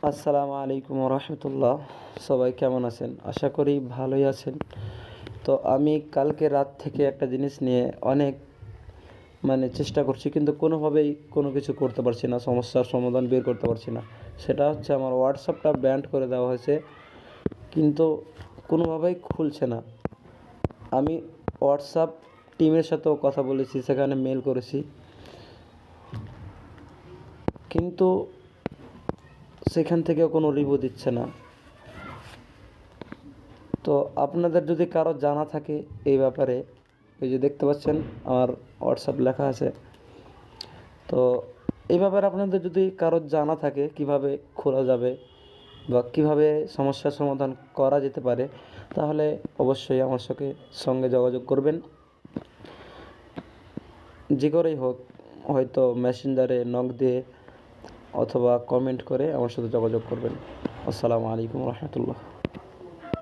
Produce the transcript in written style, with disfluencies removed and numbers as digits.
আসসালামু আলাইকুম রহমতুল্লাহ। সবাই কেমন আছেন? আশা করি ভালোই আছেন। তো আমি কালকে রাত থেকে একটা জিনিস নিয়ে অনেক চেষ্টা করছি, কিন্তু কোনোভাবেই কোনো কিছু করতে পারছি না, সমস্যার সমাধান বের করতে পারছি না। সেটা হচ্ছে আমার হোয়াটসঅ্যাপটা ব্যান্ড করে দেওয়া হয়েছে, কিন্তু কোনোভাবেই খুলছে না। আমি হোয়াটসঅ্যাপ টিমের সাথেও কথা বলেছি, সেখানে মেল করেছি, কিন্তু সেখান থেকেও কোনো রিভিউ দিচ্ছে না। তো আপনাদের যদি কারো জানা থাকে এই ব্যাপারে, এই যে দেখতে পাচ্ছেন আমার হোয়াটসঅ্যাপ লেখা আছে, তো এই ব্যাপারে আপনাদের যদি কারো জানা থাকে কিভাবে খোলা যাবে বা কিভাবে সমস্যার সমাধান করা যেতে পারে, তাহলে অবশ্যই আমার সঙ্গে যোগাযোগ করবেন। যে করেই হোক, হয়তো মেসেঞ্জারে নক দিয়ে অথবা কমেন্ট করে আমার সাথে যোগাযোগ করবেন। আসসালামু আলাইকুম রহমতুল্লাহ।